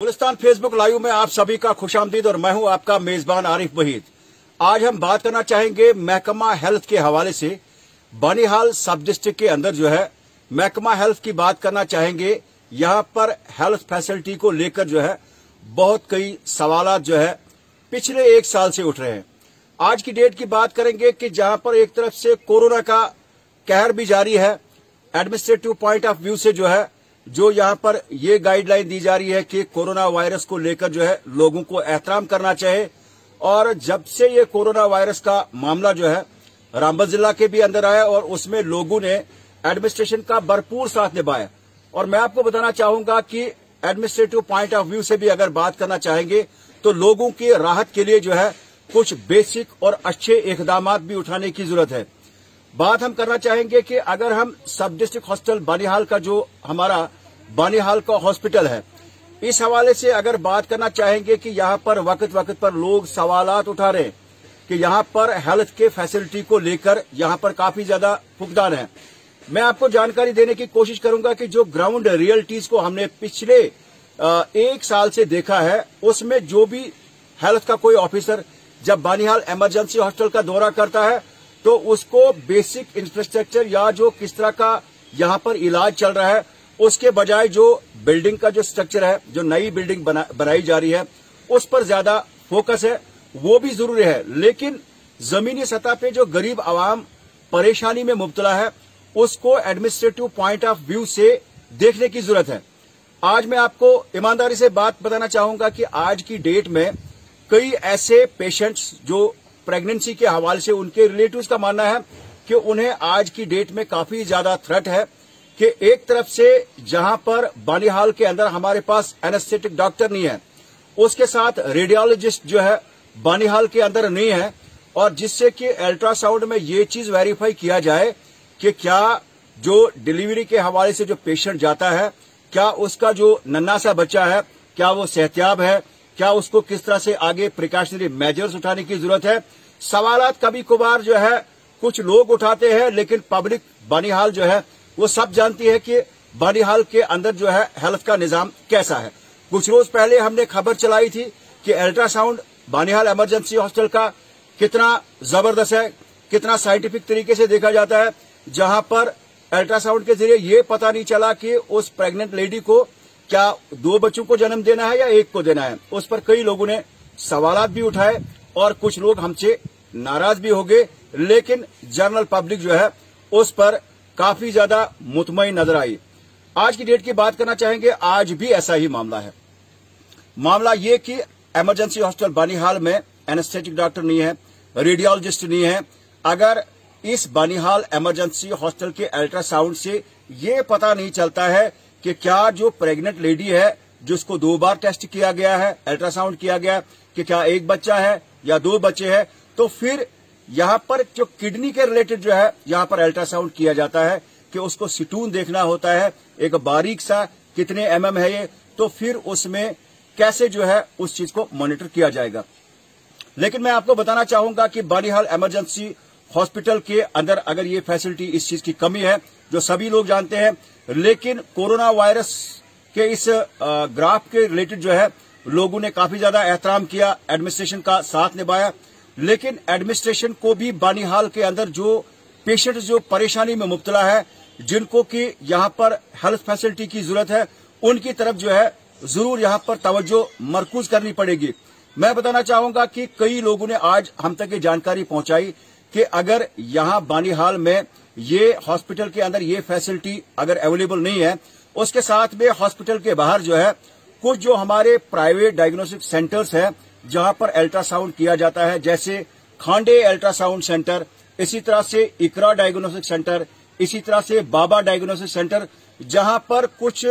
Gulistan Facebook live में आप सभी का खुशामदीद और मैं हूं आपका मेजबान आरिफ वहीद। आज हम बात करना चाहेंगे महकमा हेल्थ के हवाले से। बानिहाल सब डिस्ट्रिक्ट के अंदर जो है महकमा हेल्थ की बात करना चाहेंगे। यहां पर हेल्थ फैसिलिटी को लेकर जो है बहुत कई सवालात जो है पिछले एक साल से उठ रहे हैं। आज की डेट की बात करेंगे कि जहां पर एक तरफ से कोरोना का कहर भी जारी है, एडमिनिस्ट्रेटिव पॉइंट ऑफ व्यू से जो है जो यहां पर ये गाइडलाइन दी जा रही है कि कोरोना वायरस को लेकर जो है लोगों को एहतराम करना चाहिए। और जब से ये कोरोना वायरस का मामला जो है रामबन जिला के भी अंदर आया और उसमें लोगों ने एडमिनिस्ट्रेशन का भरपूर साथ निभाया। और मैं आपको बताना चाहूंगा कि एडमिनिस्ट्रेटिव पॉइंट ऑफ व्यू से भी अगर बात करना चाहेंगे तो लोगों की राहत के लिए जो है कुछ बेसिक और अच्छे इकदाम भी उठाने की जरूरत है। बात हम करना चाहेंगे कि अगर हम सब डिस्ट्रिक्ट हॉस्पिटल बानिहाल का जो हमारा बानिहाल का हॉस्पिटल है, इस हवाले से अगर बात करना चाहेंगे कि यहां पर वक्त वक्त पर लोग सवालात उठा रहे हैं कि यहां पर हेल्थ के फैसिलिटी को लेकर यहां पर काफी ज्यादा फुकदान है। मैं आपको जानकारी देने की कोशिश करूंगा कि जो ग्राउंड रियलिटीज को हमने पिछले एक साल से देखा है, उसमें जो भी हेल्थ का कोई ऑफिसर जब बानिहाल इमरजेंसी हॉस्पिटल का दौरा करता है तो उसको बेसिक इंफ्रास्ट्रक्चर या जो किस तरह का यहां पर इलाज चल रहा है उसके बजाय जो बिल्डिंग का जो स्ट्रक्चर है, जो नई बिल्डिंग बनाई जा रही है, उस पर ज्यादा फोकस है। वो भी जरूरी है, लेकिन जमीनी सतह पे जो गरीब आवाम परेशानी में मुब्तला है उसको एडमिनिस्ट्रेटिव पॉइंट ऑफ व्यू से देखने की जरूरत है। आज मैं आपको ईमानदारी से बात बताना चाहूंगा कि आज की डेट में कई ऐसे पेशेंट्स जो प्रेगनेंसी के हवाले से उनके रिलेटिव्स का मानना है कि उन्हें आज की डेट में काफी ज्यादा थ्रेट है कि एक तरफ से जहां पर बानिहाल के अंदर हमारे पास एनेस्थेटिक डॉक्टर नहीं है, उसके साथ रेडियोलॉजिस्ट जो है बानिहाल के अंदर नहीं है, और जिससे कि अल्ट्रासाउंड में ये चीज वेरीफाई किया जाए कि क्या जो डिलीवरी के हवाले से जो पेशेंट जाता है, क्या उसका जो नन्हा सा बच्चा है, क्या वो सेहतियाब है, क्या उसको किस तरह से आगे प्रिकॉशनरी मेजर्स उठाने की जरूरत है। सवालात कभी कभार जो है कुछ लोग उठाते हैं, लेकिन पब्लिक बानिहाल जो है वो सब जानती है कि बानिहाल के अंदर जो है हेल्थ का निजाम कैसा है। कुछ रोज पहले हमने खबर चलाई थी कि अल्ट्रासाउंड बानिहाल इमरजेंसी हॉस्पिटल का कितना जबरदस्त है, कितना साइंटिफिक तरीके से देखा जाता है, जहां पर अल्ट्रासाउंड के जरिए ये पता नहीं चला कि उस प्रेग्नेंट लेडी को क्या 2 बच्चों को जन्म देना है या 1 को देना है। उस पर कई लोगों ने सवालात भी उठाए और कुछ लोग हमसे नाराज भी हो गए, लेकिन जनरल पब्लिक जो है उस पर काफी ज्यादा मुतमईन नजर आई। आज की डेट की बात करना चाहेंगे, आज भी ऐसा ही मामला है। मामला ये कि इमरजेंसी हॉस्पिटल बानिहाल में एनेस्थेटिक डॉक्टर नहीं है, रेडियोलॉजिस्ट नहीं है। अगर इस बानिहाल इमरजेंसी हॉस्पिटल के अल्ट्रासाउंड से ये पता नहीं चलता है कि क्या जो प्रेग्नेंट लेडी है जिसको 2 बार टेस्ट किया गया है, अल्ट्रासाउंड किया गया कि क्या 1 बच्चा है या 2 बच्चे हैं, तो फिर यहां पर जो किडनी के रिलेटेड जो है यहां पर अल्ट्रासाउंड किया जाता है कि उसको सिटून देखना होता है, एक बारीक सा कितने mm है ये, तो फिर उसमें कैसे जो है उस चीज को मॉनिटर किया जाएगा। लेकिन मैं आपको बताना चाहूंगा कि बानिहाल इमरजेंसी हॉस्पिटल के अंदर अगर ये फैसिलिटी, इस चीज की कमी है जो सभी लोग जानते हैं, लेकिन कोरोना वायरस के इस ग्राफ के रिलेटेड जो है लोगों ने काफी ज्यादा एहतराम किया, एडमिनिस्ट्रेशन का साथ निभाया। लेकिन एडमिनिस्ट्रेशन को भी बानिहाल के अंदर जो पेशेंट जो परेशानी में मुब्तला है, जिनको कि यहां पर हेल्थ फैसिलिटी की जरूरत है, उनकी तरफ जो है जरूर यहां पर तवज्जो मरकूज करनी पड़ेगी। मैं बताना चाहूंगा कि कई लोगों ने आज हम तक ये जानकारी पहुंचाई कि अगर यहां बानिहाल में ये हॉस्पिटल के अंदर ये फैसिलिटी अगर अवेलेबल नहीं है, उसके साथ में हॉस्पिटल के बाहर जो है कुछ जो हमारे प्राइवेट डायग्नोस्टिक सेंटर्स हैं जहां पर अल्ट्रासाउंड किया जाता है, जैसे खांडे अल्ट्रासाउंड सेंटर, इसी तरह से इकरा डायग्नोस्टिक सेंटर, इसी तरह से बाबा डायग्नोस्टिक सेंटर, जहां पर कुछ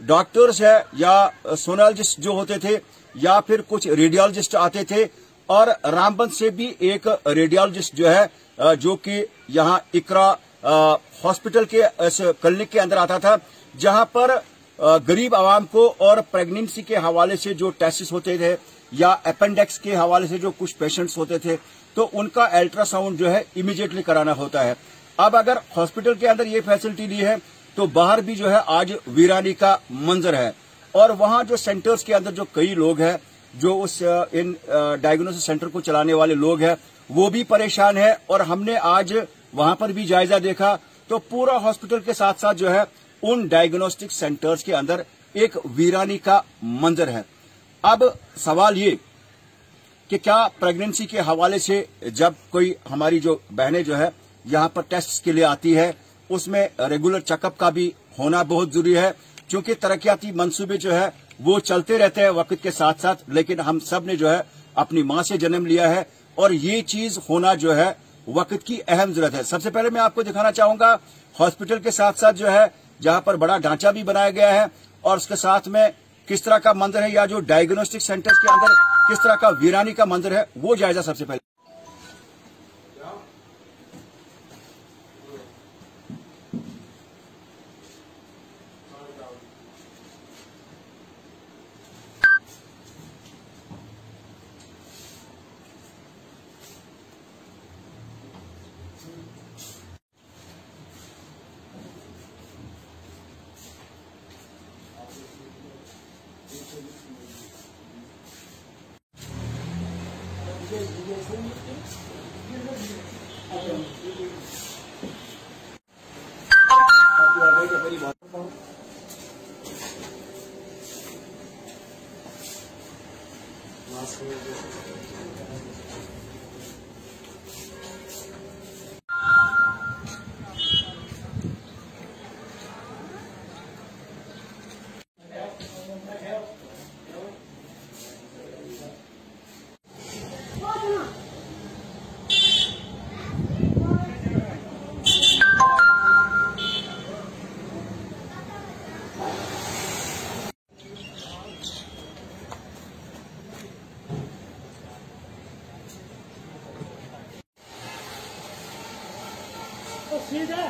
डॉक्टर्स है या सोनोलॉजिस्ट जो होते थे या फिर कुछ रेडियोलॉजिस्ट आते थे, और रामबन से भी एक रेडियोलॉजिस्ट जो है जो कि यहां इकरा हॉस्पिटल के क्लिनिक के अंदर आता था, जहां पर गरीब आवाम को और प्रेगनेंसी के हवाले से जो टेस्ट होते थे या अपेंडिक्स के हवाले से जो कुछ पेशेंट्स होते थे, तो उनका अल्ट्रासाउंड जो है इमीडिएटली कराना होता है। अब अगर हॉस्पिटल के अंदर ये फैसिलिटी दी है तो बाहर भी जो है आज वीरानी का मंजर है। और वहां जो सेंटर्स के अंदर जो कई लोग हैं, जो उस इन डायग्नोसिस सेंटर को चलाने वाले लोग हैं, वो भी परेशान है। और हमने आज वहां पर भी जायजा देखा तो पूरा हॉस्पिटल के साथ साथ जो है उन डायग्नोस्टिक सेंटर्स के अंदर एक वीरानी का मंजर है। अब सवाल ये कि क्या प्रेगनेंसी के हवाले से जब कोई हमारी जो बहनें जो है यहां पर टेस्ट के लिए आती है, उसमें रेगुलर चेकअप का भी होना बहुत जरूरी है, क्योंकि तरक्याती मंसूबे जो है वो चलते रहते हैं वक्त के साथ साथ। लेकिन हम सब ने जो है अपनी मां से जन्म लिया है और ये चीज होना जो है वक्त की अहम जरूरत है। सबसे पहले मैं आपको दिखाना चाहूंगा हॉस्पिटल के साथ साथ जो है जहां पर बड़ा ढांचा भी बनाया गया है और उसके साथ में किस तरह का मंजर है, या जो डायग्नोस्टिक सेंटर्स के अंदर किस तरह का वीरानी का मंजर है, वो जायजा सबसे पहले। सीधा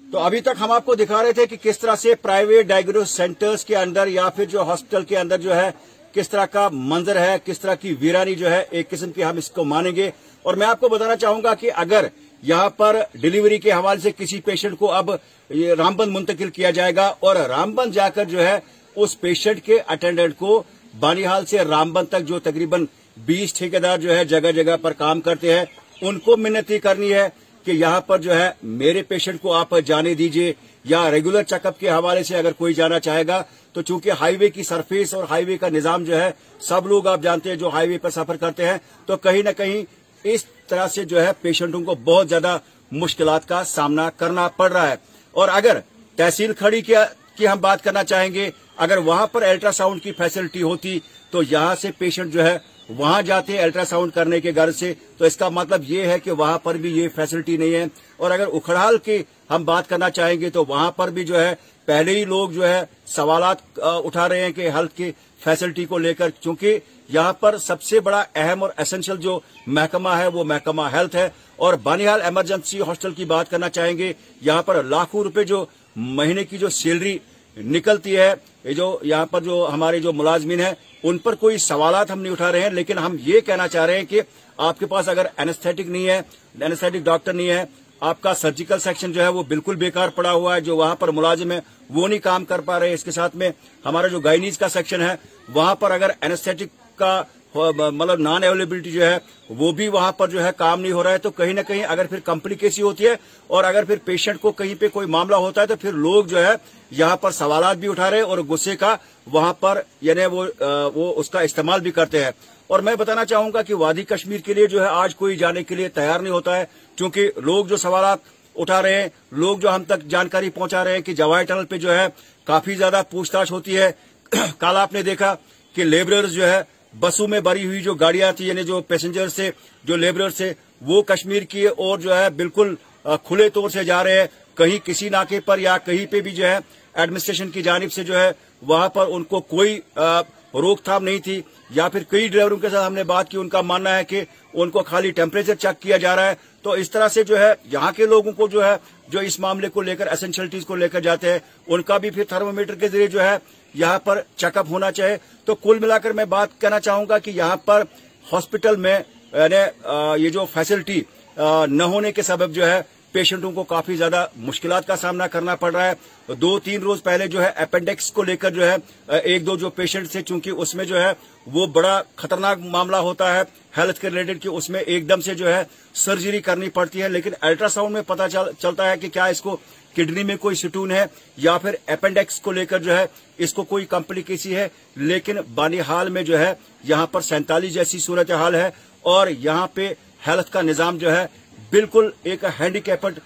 तो अभी तक हम आपको दिखा रहे थे कि किस तरह से प्राइवेट डायग्नोसिस सेंटर्स के अंदर या फिर जो हॉस्पिटल के अंदर जो है किस तरह का मंजर है, किस तरह की वीरानी जो है एक किस्म की हम इसको मानेंगे। और मैं आपको बताना चाहूंगा कि अगर यहाँ पर डिलीवरी के हवाले से किसी पेशेंट को अब रामबन मुंतकिल किया जाएगा और रामबन जाकर जो है उस पेशेंट के अटेंडेंट को बानिहाल से रामबन तक जो तकरीबन 20 ठेकेदार जो है जगह जगह पर काम करते हैं, उनको मिन्नती करनी है कि यहाँ पर जो है मेरे पेशेंट को आप जाने दीजिए, या रेगुलर चेकअप के हवाले से अगर कोई जाना चाहेगा तो चूंकि हाईवे की सरफेस और हाईवे का निजाम जो है सब लोग आप जानते हैं जो हाईवे पर सफर करते हैं, तो कहीं न कहीं इस तरह से जो है पेशेंटों को बहुत ज्यादा मुश्किलात का सामना करना पड़ रहा है। और अगर तहसील खड़ी की हम बात करना चाहेंगे, अगर वहां पर अल्ट्रासाउंड की फैसिलिटी होती तो यहां से पेशेंट जो है वहां जाते हैं अल्ट्रासाउंड करने के गर्ज से, तो इसका मतलब ये है कि वहां पर भी ये फैसिलिटी नहीं है। और अगर उखड़ाल की हम बात करना चाहेंगे तो वहां पर भी जो है पहले ही लोग जो है सवालात उठा रहे हैं कि हेल्थ की फैसिलिटी को लेकर, क्योंकि यहाँ पर सबसे बड़ा अहम और एसेंशियल जो महकमा है वो महकमा हेल्थ है। और बानिहाल इमरजेंसी हॉस्पिटल की बात करना चाहेंगे, यहाँ पर लाखों रुपए जो महीने की जो सैलरी निकलती है, ये जो यहाँ पर जो हमारे जो मुलाजमीन है उन पर कोई सवालात हम नहीं उठा रहे हैं, लेकिन हम ये कहना चाह रहे हैं कि आपके पास अगर एनेस्थेटिक नहीं है, एनेस्थेटिक डॉक्टर नहीं है, आपका सर्जिकल सेक्शन जो है वो बिल्कुल बेकार पड़ा हुआ है, जो वहां पर मुलाजिम है वो नहीं काम कर पा रहे। इसके साथ में हमारा जो गाइनीज का सेक्शन है वहां पर अगर एनेस्थेटिक का मतलब नॉन अवेलेबिलिटी जो है वो भी वहां पर जो है काम नहीं हो रहा है, तो कहीं ना कहीं अगर फिर कॉम्प्लिकेसी होती है और अगर फिर पेशेंट को कहीं पे कोई मामला होता है तो फिर लोग जो है यहाँ पर सवालात भी उठा रहे हैं और गुस्से का वहां पर यानी वो उसका इस्तेमाल भी करते हैं। और मैं बताना चाहूंगा कि वादी कश्मीर के लिए जो है आज कोई जाने के लिए तैयार नहीं होता है, क्योंकि लोग जो सवालात उठा रहे हैं, लोग जो हम तक जानकारी पहुंचा रहे हैं कि जवाई टनल पे जो है काफी ज्यादा पूछताछ होती है। कल आपने देखा कि लेबरर्स जो है बसों में भरी हुई जो गाड़ियां थी, यानी जो पैसेंजर से जो लेबरर्स थे वो कश्मीर की ओर जो है बिल्कुल खुले तौर से जा रहे हैं। कहीं किसी नाके पर या कहीं पे भी जो है एडमिनिस्ट्रेशन की जानिब से जो है वहां पर उनको कोई रोकथाम नहीं थी, या फिर कई ड्राइवरों के साथ हमने बात की, उनका मानना है कि उनको खाली टेम्परेचर चेक किया जा रहा है। तो इस तरह से जो है यहाँ के लोगों को जो है जो इस मामले को लेकर एसेंशियलिटीज को लेकर जाते हैं उनका भी फिर थर्मोमीटर के जरिए जो है यहाँ पर चेकअप होना चाहिए। तो कुल मिलाकर मैं बात कहना चाहूंगा कि यहाँ पर हॉस्पिटल में ये जो फैसिलिटी न होने के सबब जो है पेशेंटों को काफी ज्यादा मुश्किलात का सामना करना पड़ रहा है। 2-3 रोज पहले जो है अपेंडिक्स को लेकर जो है एक दो जो पेशेंट थे, चूंकि उसमें जो है वो बड़ा खतरनाक मामला होता है हेल्थ के रिलेटेड कि उसमें एकदम से जो है सर्जरी करनी पड़ती है, लेकिन अल्ट्रासाउंड में पता चलता है कि क्या इसको किडनी में कोई स्टोन है या फिर अपेंडिक्स को लेकर जो है इसको कोई कॉम्प्लिकेसी है। लेकिन बानिहाल में जो है यहाँ पर 47 जैसी सूरत हाल है और यहाँ पे हेल्थ का निजाम जो है बिल्कुल एक हैंडीकैप्ड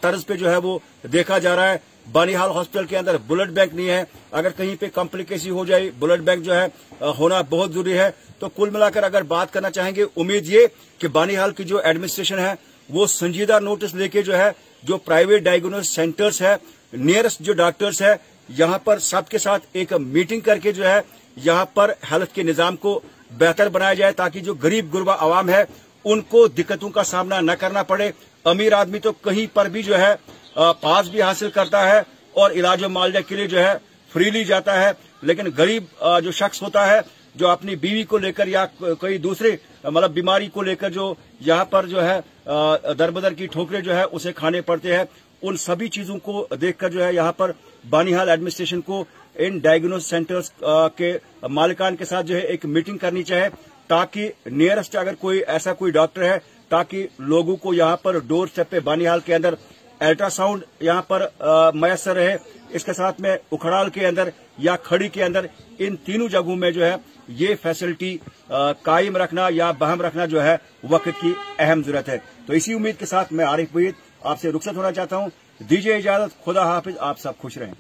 तर्ज पे जो है वो देखा जा रहा है। बानिहाल हॉस्पिटल के अंदर ब्लड बैंक नहीं है, अगर कहीं पे कॉम्प्लिकेसी हो जाए ब्लड बैंक जो है होना बहुत जरूरी है। तो कुल मिलाकर अगर बात करना चाहेंगे, उम्मीद ये कि बानिहाल की जो एडमिनिस्ट्रेशन है वो संजीदा नोटिस लेके जो है जो प्राइवेट डायग्नोसिस सेंटर्स है, नियरेस्ट जो डॉक्टर्स है, यहाँ पर सबके साथ एक मीटिंग करके जो है यहाँ पर हेल्थ के निजाम को बेहतर बनाया जाए, ताकि जो गरीब गुरबा आवाम है उनको दिक्कतों का सामना न करना पड़े। अमीर आदमी तो कहीं पर भी जो है पास भी हासिल करता है और इलाज मालजा के लिए जो है फ्रीली जाता है, लेकिन गरीब जो शख्स होता है जो अपनी बीवी को लेकर या कोई दूसरे मतलब बीमारी को लेकर जो यहाँ पर जो है दरबदर की ठोकरें जो है उसे खाने पड़ते हैं, उन सभी चीजों को देखकर जो है यहाँ पर बानिहाल एडमिनिस्ट्रेशन को इन डायग्नोसिस सेंटर्स के मालिकान के साथ जो है एक मीटिंग करनी चाहिए, ताकि नियरेस्ट अगर कोई ऐसा कोई डॉक्टर है ताकि लोगों को यहाँ पर डोर स्टेप पे बानिहाल के अंदर अल्ट्रासाउंड यहाँ पर मैसर रहे। इसके साथ में उखड़ाल के अंदर या खड़ी के अंदर इन तीनों जगहों में जो है ये फैसिलिटी कायम रखना या बहम रखना जो है वक्त की अहम जरूरत है। तो इसी उम्मीद के साथ मैं आरिफ वहीद आपसे रुखसत होना चाहता हूँ। दीजिए इजाजत, खुदा हाफिज, आप सब खुश रहें।